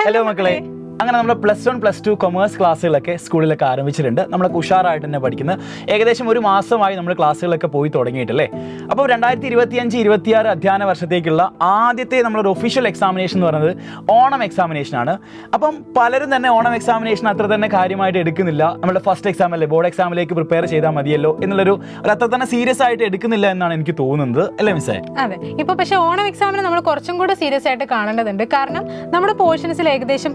Hello മക്കളെ. അങ്ങനെ നമ്മൾ +1 +2 കൊമേഴ്സ് ക്ലാസ്സുകളൊക്കെ സ്കൂളിലൊക്കെ ആരംഭിച്ചിട്ടുണ്ട്. നമ്മളൊക്കെ ഉഷാറായിട്ട് തന്നെ പഠിക്കുന്നത്. ഏകദേശം ഒരു മാസമായി നമ്മൾ ക്ലാസ്സുകളൊക്കെ പോയി തുടങ്ങിയിട്ടല്ലേ. അപ്പോൾ 2025-26 അധ്യയന വർഷത്തേക്കുള്ള ആദ്യത്തെ നമ്മളൊരു ഒഫീഷ്യൽ എക്സാമിനേഷൻ എന്ന് പറയുന്നത് ഓണം എക്സാമിനേഷനാണ്. അപ്പം പലരും തന്നെ ഓണം എക്സാമിനേഷൻ അത്ര തന്നെ കാര്യമായിട്ട് എടുക്കുന്നില്ല. നമ്മുടെ ഫസ്റ്റ് എക്സാം അല്ലേ, ബോർഡ് എക്സാമിലേക്ക് പ്രിപ്പയർ ചെയ്താൽ മതിയല്ലോ എന്നുള്ളൊരു അത്ര തന്നെ സീരിയസ് ആയിട്ട് എടുക്കുന്നില്ല എന്നാണ് എനിക്ക് തോന്നുന്നത്, അല്ലേ മിസ്സേ? അതെ. ഇപ്പോൾ പക്ഷേ ഓണം എക്സാമിന് നമ്മൾ കുറച്ചും കൂടെ സീരിയസ് ആയിട്ട് കാണേണ്ടതുണ്ട്. കാരണം നമ്മുടെ പോർഷൻസിൽ ഏകദേശം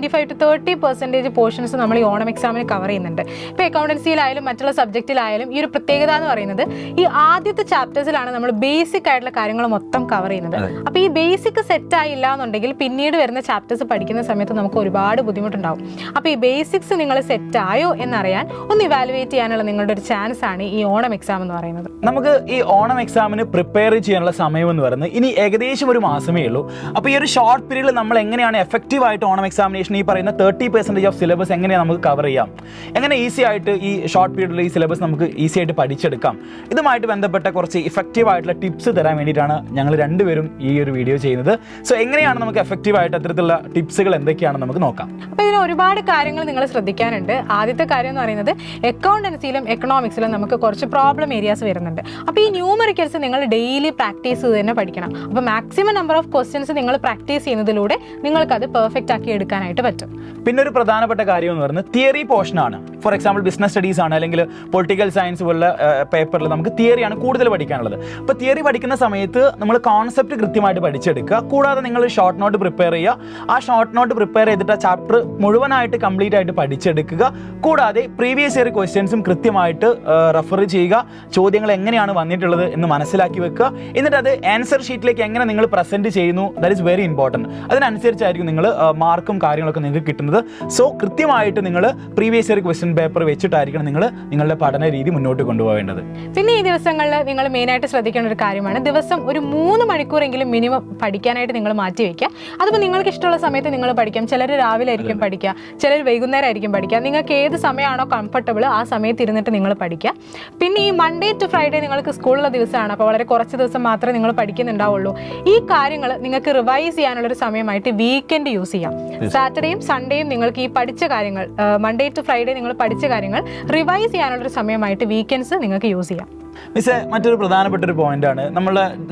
25 to 30% പോർഷൻസ് നമ്മൾ ഈ ഓണം എക്സാമിന് കവർ ചെയ്യുന്നുണ്ട്. ഇപ്പോൾ അക്കൗണ്ടൻസിയിലായാലും മറ്റുള്ള സബ്ജക്റ്റിലായാലും ഈ ഒരു പ്രത്യേകത എന്ന് പറയുന്നത് ഈ ആദ്യത്തെ ചാപ്റ്റേഴ്സിലാണ് നമ്മൾ ബേസിക് ആയിട്ടുള്ള കാര്യങ്ങൾ മൊത്തം കവർ ചെയ്യുന്നത്. അപ്പോൾ ഈ ബേസിക് സെറ്റ് ആയില്ല എന്നുണ്ടെങ്കിൽ പിന്നീട് വരുന്ന ചാപ്റ്റേഴ്സ് പഠിക്കുന്ന സമയത്ത് നമുക്ക് ഒരുപാട് ബുദ്ധിമുട്ടുണ്ടാവും. അപ്പോൾ ഈ ബേസിക്സ് നിങ്ങൾ സെറ്റ് ആയോ എന്നറിയാൻ ഒന്ന് ഇവാലുവേറ്റ് ചെയ്യാനുള്ള നിങ്ങളുടെ ഒരു ചാൻസ് ആണ് ഈ ഓണം എക്സാം എന്ന് പറയുന്നത്. നമുക്ക് ഈ ഓണം എക്സാമിന് പ്രിപ്പയർ ചെയ്യാനുള്ള സമയം എന്ന് പറയുന്നത് ഇനി ഏകദേശം ഒരു മാസമേ ഉള്ളൂ. അപ്പോൾ ഈ ഒരു ഷോർട്ട് പീരീഡിൽ നമ്മൾ എങ്ങനെയാണ് എഫക്റ്റീവ് ആയിട്ട് ഓണം എക്സാമിനേഷൻ ഈ പറയുന്ന 30% ഓഫ് സിലബസ് എങ്ങനെയാണ് നമുക്ക് കവർ ചെയ്യാം, എങ്ങനെ ഈസി ആയിട്ട് ഈ ഷോർട്ട് പീരീഡിൽ ഈ സിലബസ് നമുക്ക് ഈസി ആയിട്ട് പഠിച്ചെടുക്കാം, ഇതുമായിട്ട് ബന്ധപ്പെട്ട കുറച്ച് ഇഫക്റ്റീവ് ആയിട്ടുള്ള ടിപ്സ് തരാൻ വേണ്ടിയിട്ടാണ് ഞങ്ങൾ രണ്ടുപേരും ഈ ഒരു വീഡിയോ ചെയ്യുന്നത്. സോ എങ്ങനെയാണ് നമുക്ക് എഫക്റ്റീവ് ആയിട്ട് അത്തരത്തിലുള്ള ടിപ്സുകൾ എന്തൊക്കെയാണെന്ന് നമുക്ക് നോക്കാം. അപ്പോൾ ഇതിന് ഒരുപാട് കാര്യങ്ങൾ നിങ്ങൾ ശ്രദ്ധിക്കാനുണ്ട്. ആദ്യത്തെ കാര്യം എന്ന് പറയുന്നത് അക്കൗണ്ടൻസിയിലും എക്കണോമിക്സിലും നമുക്ക് കുറച്ച് പ്രോബ്ലം ഏരിയാസ് വരുന്നുണ്ട്. അപ്പോൾ ഈ ന്യൂമറിക്കൽസ് നിങ്ങൾ ഡെയിലി പ്രാക്ടീസ് ചെയ്ത് തന്നെ പഠിക്കണം. അപ്പോൾ മാക്സിമം നമ്പർ ഓഫ് ക്വസ്റ്റ്യൻസ് നിങ്ങൾ പ്രാക്ടീസ് ചെയ്യുന്നതിലൂടെ നിങ്ങൾക്കത് പെർഫെക്റ്റ് ആക്കി എടുക്കാനായിട്ട് പറ്റും. പിന്നെ ഒരു പ്രധാനപ്പെട്ട കാര്യം എന്ന് പറയുന്നത് തിയറി പോർഷനാണ്. ഫോർ എക്സാമ്പിൾ ബിസിനസ് സ്റ്റഡീസ് ആണ്, അല്ലെങ്കിൽ പൊളിറ്റിക്കൽ സയൻസ് പോലുള്ള പേപ്പറിൽ നമുക്ക് തിയറിയാണ് കൂടുതൽ പഠിക്കാനുള്ളത്. അപ്പോൾ തിയറി പഠിക്കുന്ന സമയത്ത് നമ്മൾ കോൺസെപ്റ്റ് കൃത്യമായിട്ട് പഠിച്ചെടുക്കുക. കൂടാതെ നിങ്ങൾ ഷോർട്ട് നോട്ട് പ്രിപ്പയർ ചെയ്യുക. ആ ഷോർട്ട് നോട്ട് പ്രിപ്പയർ ചെയ്തിട്ട് ആ ചാപ്റ്റർ മുഴുവനായിട്ട് കംപ്ലീറ്റ് ആയിട്ട് പഠിച്ചെടുക്കുക. കൂടാതെ പ്രീവിയസ് ഇയർ ക്വസ്റ്റ്യൻസും കൃത്യമായിട്ട് റെഫർ ചെയ്യുക. ചോദ്യങ്ങൾ എങ്ങനെയാണ് വന്നിട്ടുള്ളത് എന്ന് മനസ്സിലാക്കി വെക്കുക. എന്നിട്ട് അത് ആൻസർ ഷീറ്റിലേക്ക് എങ്ങനെ നിങ്ങൾ പ്രസന്റ് ചെയ്യുന്നു, ദാറ്റ് ഈസ് വെരി ഇമ്പോർട്ടൻറ്റ്. അതിനനുസരിച്ചായിരിക്കും നിങ്ങൾ മാർക്കും കാര്യങ്ങളൊക്കെ നിങ്ങൾക്ക് കിട്ടുന്നത്. സോ കൃത്യമായിട്ട് നിങ്ങൾ പ്രീവിയസ് ഇയർ ക്വസ്റ്റ്യൻ പേപ്പർ വെച്ചിട്ടായിരിക്കണം നിങ്ങൾ നിങ്ങളുടെ പഠന രീതി മുന്നോട്ട് കൊണ്ടുപോകേണ്ടത്. പിന്നെ ഈ ദിവസങ്ങളിൽ നിങ്ങൾ മെയിനായിട്ട് ശ്രദ്ധിക്കേണ്ട ഒരു കാര്യമാണ്, ദിവസം ഒരു 3 മണിക്കൂറെങ്കിലും മിനിമം പഠിക്കാനായിട്ട് നിങ്ങൾ മാറ്റി വയ്ക്കുക. അതിപ്പോൾ നിങ്ങൾക്ക് ഇഷ്ടമുള്ള സമയത്ത് നിങ്ങൾ പഠിക്കാം. ചിലർ രാവിലെ ആയിരിക്കും പഠിക്കുക, ചിലർ വൈകുന്നേരം ആയിരിക്കും പഠിക്കുക. നിങ്ങൾക്ക് ഏത് സമയമാണോ കംഫർട്ടബിൾ ആ സമയത്ത് ഇരുന്നിട്ട് നിങ്ങൾ പഠിക്കുക. പിന്നെ ഈ മൺഡേ ടു ഫ്രൈഡേ നിങ്ങൾക്ക് സ്കൂളിലെ ദിവസമാണ്, അപ്പോൾ വളരെ കുറച്ച് ദിവസം മാത്രമേ നിങ്ങൾ പഠിക്കുന്നുണ്ടാവുള്ളൂ. ഈ കാര്യങ്ങൾ നിങ്ങൾക്ക് റിവൈസ് ചെയ്യാനുള്ളൊരു സമയമായിട്ട് വീക്കെൻഡ് യൂസ് ചെയ്യാം. സാറ്റർഡേയും സൺഡേയും നിങ്ങൾക്ക് ഈ പഠിച്ച കാര്യങ്ങൾ, മൺഡേ ടു ഫ്രൈഡേ നിങ്ങൾ പഠിച്ച കാര്യങ്ങൾ റിവൈസ് ചെയ്യാനുള്ളൊരു സമയമായിട്ട് വീക്കെൻഡ്സ് നിങ്ങൾക്ക് യൂസ് ചെയ്യാം. മിസ്സേ, മറ്റൊരു പ്രധാനപ്പെട്ട ഒരു പോയിന്റാണ്,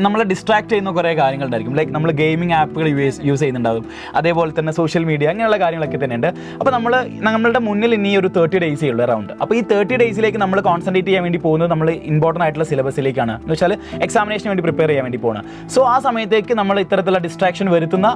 നമ്മളെ ഡിസ്ട്രാക്ട് ചെയ്യുന്ന കുറേ കാര്യങ്ങളുണ്ടായിരിക്കും. ലൈക്ക് നമ്മൾ ഗെയിമിംഗ് ആപ്പുകൾ യൂസ് ചെയ്യുന്നുണ്ടാവും, അതേപോലെ തന്നെ സോഷ്യൽ മീഡിയ, അങ്ങനെയുള്ള കാര്യങ്ങളൊക്കെ തന്നെയുണ്ട്. അപ്പോൾ നമ്മളുടെ മുന്നിൽ ഇനി ഒരു 30 ഡേയ്സേ ഉള്ളൂ അറൗണ്ട്. അപ്പോൾ ഈ 30 ഡേയ്സിലേക്ക് നമ്മൾ കോൺസെൻട്രേറ്റ് ചെയ്യാൻ വേണ്ടി പോകുന്നത് നമ്മൾ ഇമ്പോർട്ടൻ്റ് ആയിട്ടുള്ള സിലബസിലേക്കാണ്. എന്ന് വെച്ചാൽ എക്സാമിനേഷന് വേണ്ടി പ്രിപ്പയർ ചെയ്യാൻ വേണ്ടി പോകണം. സോ ആ സമയത്തേക്ക് നമ്മൾ ഇത്തരത്തിലുള്ള ഡിസ്ട്രാക്ഷൻ വരുത്തുന്ന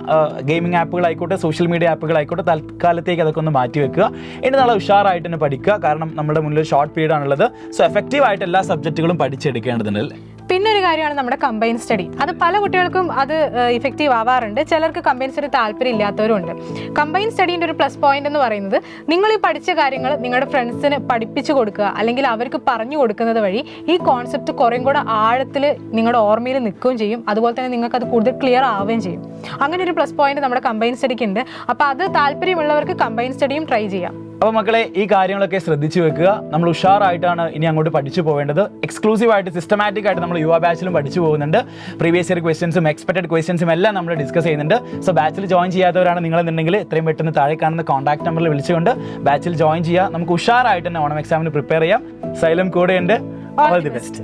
ഗെയിമിംഗ് ആപ്പുകളായിക്കോട്ടെ, സോഷ്യൽ മീഡിയ ആപ്പുകളായിക്കോട്ടെ, തൽക്കാലത്തേക്ക് അതൊക്കെ ഒന്ന് മാറ്റി വെക്കുക. എന്നിട്ട് നമ്മൾ ഉഷാറായിട്ട് തന്നെ പഠിക്കുക. കാരണം നമ്മുടെ മുന്നിൽ ഷോർട്ട് പീരീഡ് ആണുള്ളത്. സോ എഫക്റ്റീവ് ആയിട്ട് എല്ലാ സബ്ജക്റ്റുകളും പഠിച്ചെടുക്കേണ്ടതുണ്ട്. പിന്നെ ഒരു കാര്യമാണ് നമ്മുടെ കമ്പൈൻ സ്റ്റഡി. അത് പല കുട്ടികൾക്കും അത് ഇഫക്റ്റീവ് ആവാറുണ്ട്, ചിലർക്ക് കമ്പൈൻ സ്റ്റഡി താല്പര്യം ഇല്ലാത്തവരും ഉണ്ട്. കമ്പൈൻ സ്റ്റഡീൻ്റെ ഒരു പ്ലസ് പോയിന്റ് എന്ന് പറയുന്നത്, നിങ്ങൾ ഈ പഠിച്ച കാര്യങ്ങൾ നിങ്ങളുടെ ഫ്രണ്ട്സിന് പഠിപ്പിച്ചു കൊടുക്കുക, അല്ലെങ്കിൽ അവർക്ക് പറഞ്ഞു കൊടുക്കുന്നത് വഴി ഈ കോൺസെപ്റ്റ് കുറേം കൂടെ ആഴത്തിൽ നിങ്ങളുടെ ഓർമ്മയിൽ നിൽക്കുകയും ചെയ്യും. അതുപോലെ തന്നെ നിങ്ങൾക്ക് അത് കൂടുതൽ ക്ലിയർ ആവുകയും ചെയ്യും. അങ്ങനെ ഒരു പ്ലസ് പോയിന്റ് നമ്മുടെ കമ്പൈൻ സ്റ്റഡിക്ക് ഉണ്ട്. അപ്പോൾ അത് താല്പര്യമുള്ളവർക്ക് കമ്പൈൻ സ്റ്റഡിയും ട്രൈ ചെയ്യാം. അപ്പോൾ മക്കളെ, ഈ കാര്യങ്ങളൊക്കെ ശ്രദ്ധിച്ചു വെക്കുക. നമ്മൾ ഉഷാറായിട്ടാണ് ഇനി അങ്ങോട്ട് പഠിച്ചു പോകേണ്ടത്. എക്സ്ക്ലൂസീവായിട്ട് സിസ്റ്റമാറ്റിക് ആയിട്ട് നമ്മൾ യുവ ബാച്ചിലും പഠിച്ചു പോകുന്നുണ്ട്. പ്രീവിയസ് ഇയർ ക്വസ്റ്റ്യൻസും എക്സ്പെക്റ്റഡ് ക്വസ്റ്റ്യൻസും എല്ലാം നമ്മൾ ഡിസ്കസ് ചെയ്യുന്നുണ്ട്. സോ ബാച്ചിൽ ജോയിൻ ചെയ്യാത്തവരാണ് നിങ്ങളെന്നുണ്ടെങ്കിൽ എത്രയും പെട്ടെന്ന് താഴെ കാണുന്ന കോൺടാക്ട് നമ്പറിൽ വിളിച്ചുകൊണ്ട് ബാച്ചിൽ ജോയിൻ ചെയ്യുക. നമുക്ക് ഉഷാറായിട്ട് തന്നെ ഓണം എക്സാമിന് പ്രിപ്പയർ ചെയ്യാം. സൈലം കൂടെയുണ്ട്. All the best.